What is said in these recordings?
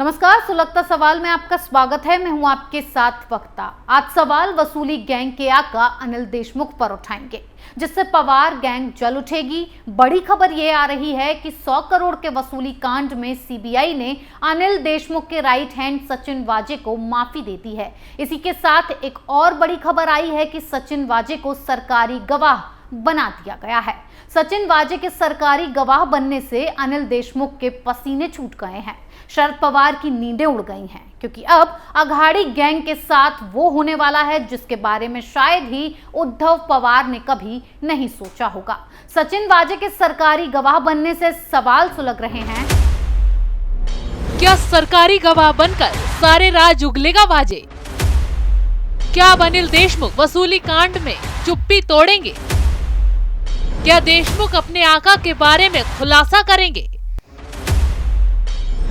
नमस्कार, सुलगता सवाल में आपका स्वागत है। मैं हूं आपके साथ वक्ता। आज सवाल वसूली गैंग के आका अनिल देशमुख पर उठाएंगे, जिससे पवार गैंग जल उठेगी। बड़ी खबर ये आ रही है कि 100 करोड़ के वसूली कांड में सीबीआई ने अनिल देशमुख के राइट हैंड सचिन वाजे को माफी दे दी है। इसी के साथ एक और बड़ी खबर आई है कि सचिन वाजे को सरकारी गवाह बना दिया गया है। सचिन वाजे के सरकारी गवाह बनने से अनिल देशमुख के पसीने छूट गए हैं। शरद पवार की नींदें उड़ गई हैं, क्योंकि अब अघाड़ी गैंग के साथ वो होने वाला है जिसके बारे में शायद ही उद्धव पवार ने कभी नहीं सोचा होगा। सचिन वाजे के सरकारी गवाह बनने से सवाल सुलग रहे हैं। क्या सरकारी गवाह बनकर सारे राज उगलेगा वाजे? क्या अब अनिल देशमुख वसूली कांड में चुप्पी तोड़ेंगे? क्या देशमुख अपने आका के बारे में खुलासा करेंगे?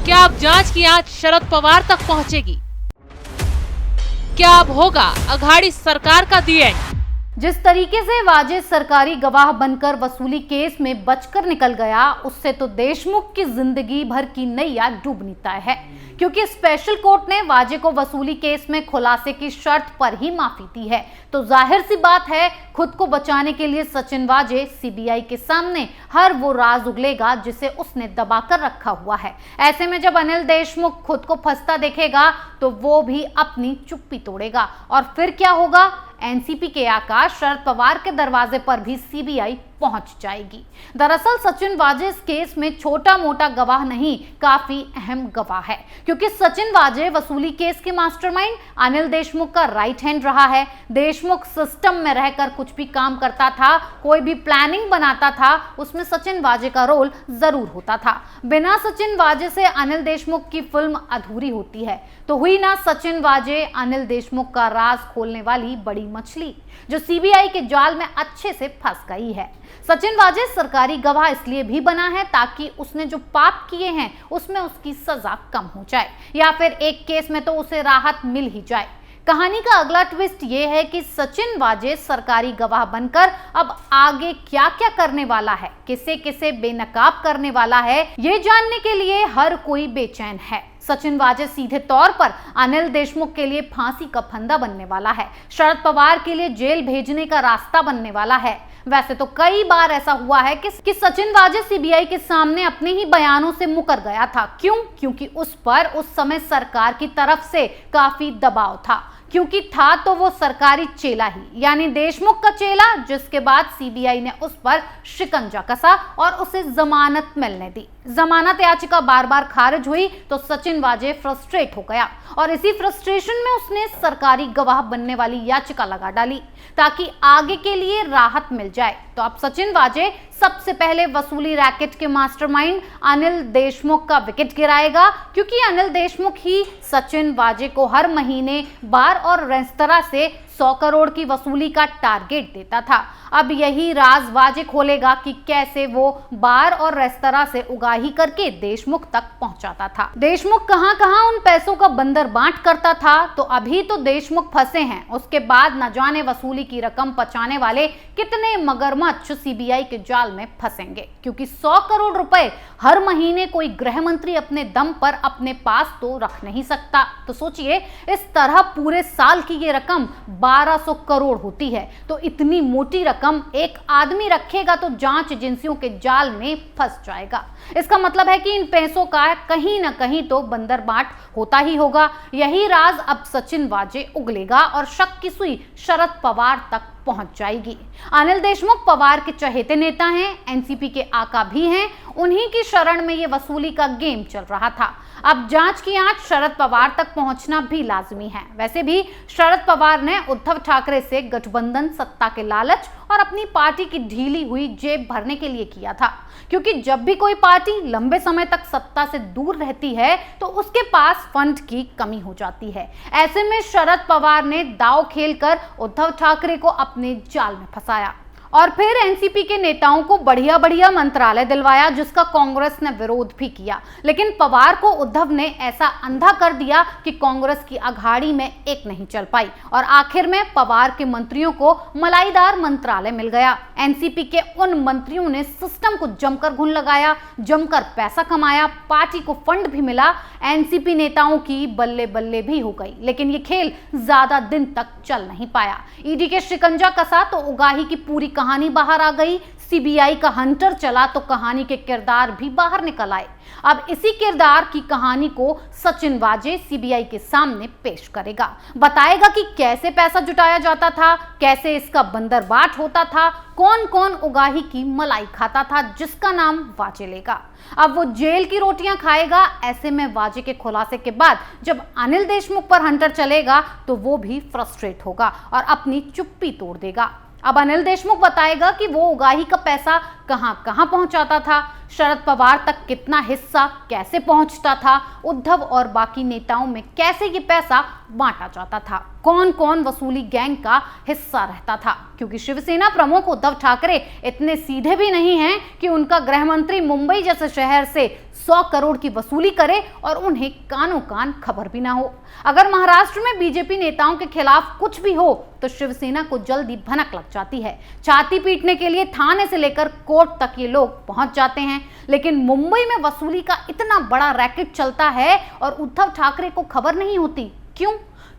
क्या अब जांच की आंच शरद पवार तक पहुंचेगी? क्या अब होगा अघाड़ी सरकार का दी एंड? जिस तरीके से वाजे सरकारी गवाह बनकर वसूली केस में बचकर निकल गया, उससे तो देशमुख की जिंदगी भर की नैया डूबनी तय है, क्योंकि स्पेशल कोर्ट ने वाजे को वसूली केस में खुलासे की शर्त पर ही माफी दी है। तो जाहिर सी बात है, खुद को बचाने के लिए सचिन वाजे सीबीआई के सामने हर वो राज उगलेगा जिसे उसने दबाकर रखा हुआ है। ऐसे में जब अनिल देशमुख खुद को फंसता देखेगा तो वो भी अपनी चुप्पी तोड़ेगा। और फिर क्या होगा? एनसीपी के आका शरद पवार के दरवाजे पर भी सीबीआई पहुंच जाएगी। दरअसल सचिन वाजे इस केस में छोटा मोटा गवाह नहीं, काफी अहम गवाह है, क्योंकि सचिन वाजे वसूली केस के मास्टरमाइंड अनिल देशमुख का राइट हैंड रहा है। देशमुख सिस्टम में रहकर कुछ भी काम करता था, कोई भी प्लानिंग बनाता था, उसमें सचिन वाजे का रोल जरूर होता था। बिना सचिन वाजे से अनिल देशमुख की फिल्म अधूरी होती है। तो हुई ना सचिन वाजे अनिल देशमुख का राज खोलने वाली बड़ी मछली, जो सीबीआई के जाल में अच्छे से फंस गई है। सचिन वाजे सरकारी गवाह इसलिए भी बना है ताकि उसने जो पाप किए हैं उसमें उसकी सजा कम हो जाए, या फिर एक केस में तो उसे राहत मिल ही जाए। कहानी का अगला ट्विस्ट ये है कि सचिन वाजे सरकारी गवाह बनकर अब आगे क्या क्या करने वाला है, किसे किसे बेनकाब करने वाला है, ये जानने के लिए हर कोई बेचैन है। सचिन वाजे सीधे तौर पर अनिल देशमुख के लिए फांसी का फंदा बनने वाला है, शरद पवार के लिए जेल भेजने का रास्ता बनने वाला है। वैसे तो कई बार ऐसा हुआ है कि सचिन वाजे सीबीआई के सामने अपने ही बयानों से मुकर गया था। क्यों? क्योंकि उस पर उस समय सरकार की तरफ से काफी दबाव था, क्योंकि था तो वो सरकारी चेला ही, यानी देशमुख का चेला, जिसके बाद सीबीआई ने उस पर शिकंजा कसा और उसे जमानत मिलने दी। जमानत याचिका बार बार खारिज हुई तो सचिन वाजे फ्रस्ट्रेट हो गया और इसी फ्रस्ट्रेशन में उसने सरकारी गवाह बनने वाली याचिका लगा डाली ताकि आगे के लिए राहत मिल जाए। तो अब सचिन वाजे सबसे पहले वसूली रैकेट के मास्टरमाइंड अनिल देशमुख का विकेट गिराएगा, क्योंकि अनिल देशमुख ही सचिन वाजे को हर महीने बार और रेस्तरां से 100 करोड़ की वसूली का टारगेट देता था। अब यही राज वाजे खोलेगा कि कैसे वो बार और रेस्तरां से उगाही करके देशमुख तक पहुंचाता था। देशमुख कहां कहां उन पैसों का बंदर बांट करता था। तो अभी तो देशमुख फंसे हैं, उसके बाद न जाने वसूली की रकम पचाने वाले कितने मगरमच्छ सीबीआई के जाल में फंसेंगे, क्योंकि 100 करोड़ रुपए हर महीने कोई गृह मंत्री अपने दम पर अपने पास तो रख नहीं सकता। तो सोचिए, इस तरह पूरे साल की ये रकम 1200 करोड़ होती है। तो इतनी मोटी रकम एक आदमी रखेगा तो जांच एजेंसियों के जाल में फंस जाएगा। इसका मतलब है कि इन पैसों का कहीं ना कहीं तो बंदर बांट होता ही होगा। यही राज अब सचिन वाजे उगलेगा और शक की सुई शरद पवार तक पहुंच जाएगी। अनिल देशमुख पवार के चहेते नेता हैं, एनसीपी के आका भी हैं, उन्हीं की शरण में ये वसूली का गेम चल रहा था। अब जांच की आंच शरद पवार तक पहुंचना भी लाजमी है। वैसे भी शरद पवार ने उद्धव ठाकरे से गठबंधन, सत्ता के लालच और अपनी पार्टी की ढीली हुई जेब भरने के लिए किया था, क्योंकि जब भी कोई पार्टी लंबे समय तक सत्ता से दूर रहती है तो उसके पास फंड की कमी हो जाती है। ऐसे में शरद पवार ने दांव खेलकर उद्धव ठाकरे को अपने जाल में फंसाया और फिर एनसीपी के नेताओं को बढ़िया बढ़िया मंत्रालय दिलवाया, जिसका कांग्रेस ने विरोध भी किया। लेकिन पवार को उद्धव ने ऐसा अंधा कर दिया कि कांग्रेस की अघाड़ी में एक नहीं चल पाई और आखिर में पवार के मंत्रियों को मलाईदार मंत्रालय मिल गया। एनसीपी के उन मंत्रियों ने सिस्टम को जमकर घुन लगाया, जमकर पैसा कमाया, पार्टी को फंड भी मिला। एनसीपी नेताओं की बल्ले बल्ले भी हो गई, लेकिन ये खेल ज्यादा दिन तक चल नहीं पाया। ईडी के शिकंजा कसा तो उगाही की पूरी कहानी बाहर आ गई। सीबीआई का हंटर चला तो कहानी के किरदार भी बाहर निकल आए। अब इसी किरदार की कहानी को सचिन वाजे सीबीआई के सामने पेश करेगा, बताएगा कि कैसे पैसा जुटाया जाता था, कैसे इसका बंदरबाट होता था, कौन कौन उगाही की मलाई खाता था जिसका नाम वाजे लेगा। अब वो जेल की रोटियां खाएगा। ऐसे में वाजे के खुलासे के बाद जब अनिल देशमुख पर हंटर चलेगा तो वो भी फ्रस्ट्रेट होगा और अपनी चुप्पी तोड़ देगा। अब अनिल देशमुख बताएगा कि वो उगाही का पैसा कहां कहां पहुंचाता था, शरद पवार तक कितना हिस्सा कैसे पहुंचता था, उद्धव और बाकी नेताओं में कैसे ये पैसा बांटा जाता था, कौन कौन वसूली गैंग का हिस्सा रहता था। क्योंकि शिवसेना प्रमुख उद्धव ठाकरे इतने सीधे भी नहीं हैं कि उनका गृह मंत्री मुंबई जैसे शहर से 100 करोड़ की वसूली करे और उन्हें कानों कान खबर भी ना हो। अगर महाराष्ट्र में बीजेपी नेताओं के खिलाफ कुछ भी हो तो शिवसेना को जल्दी भनक लग जाती है। छाती पीटने के लिए थाने से लेकर कोर्ट तक ये लोग पहुंच जाते हैं। लेकिन मुंबई में वसूली का इतना बड़ा रैकेट चलता है और उद्धव ठाकरे को खबर नहीं होती। क्यों?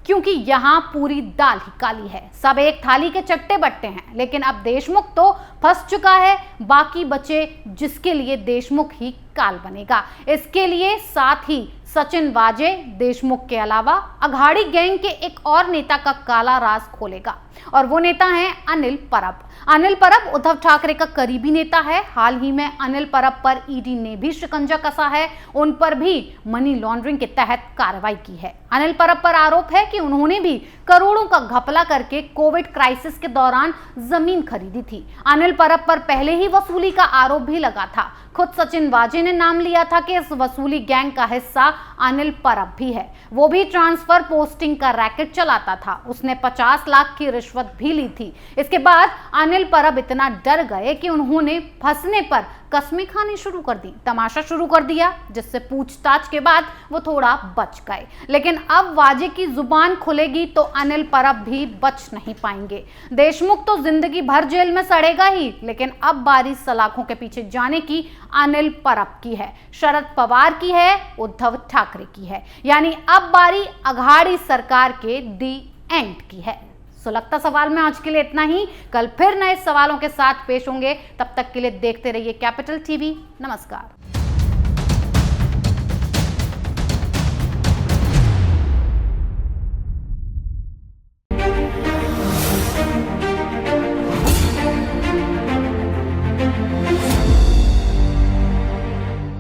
क्योंकि यहाँ पूरी दाल ही काली है, सब एक थाली के चट्टे बट्टे हैं। लेकिन अब देशमुख तो फंस चुका है, बाकी बचे जिसके लिए देशमुख ही काल बनेगा। इसके लिए साथ ही सचिन वाजे देशमुख के अलावा अघाड़ी गैंग के एक और नेता का काला राज खोलेगा और वो नेता है अनिल परब। अनिल परब उद्धव ठाकरे का करीबी नेता है। हाल ही में अनिल परब पर ईडी ने भी शिकंजा कसा है, उन पर भी मनी लॉन्ड्रिंग के तहत कार्रवाई की है। अनिल परब पर आरोप है कि उन्होंने भी करोड़ों का घपला करके कोविड क्राइसिस के दौरान जमीन खरीदी थी। अनिल परब पर पहले ही वसूली का आरोप भी लगा था। खुद सचिन वाजे ने नाम लिया था कि इस वसूली गैंग का हिस्सा अनिल परब भी है। वो भी ट्रांसफर पोस्टिंग का रैकेट चलाता था। उसने 50 लाख की रिश्वत भी ली थी। इसके बाद अनिल परब इतना डर गए कि उन्होंने फंसने पर कस्में खानी शुरू कर दी, तमाशा शुरू कर दिया, जिससे पूछताछ के बाद वो थोड़ा बच गए। लेकिन अब वाजे की जुबान खुलेगी तो अनिल परब भी बच नहीं पाएंगे। देशमुख तो जिंदगी भर जेल में सड़ेगा ही, लेकिन अब बारी सलाखों के पीछे जाने की अनिल परब की है, शरद पवार की है, उद्धव ठाकरे की है। यानी अब बारी अघाड़ी सरकार के दी एंड की है। सुलगता सवाल में आज के लिए इतना ही। कल फिर नए सवालों के साथ पेश होंगे। तब तक के लिए देखते रहिए कैपिटल टीवी। नमस्कार।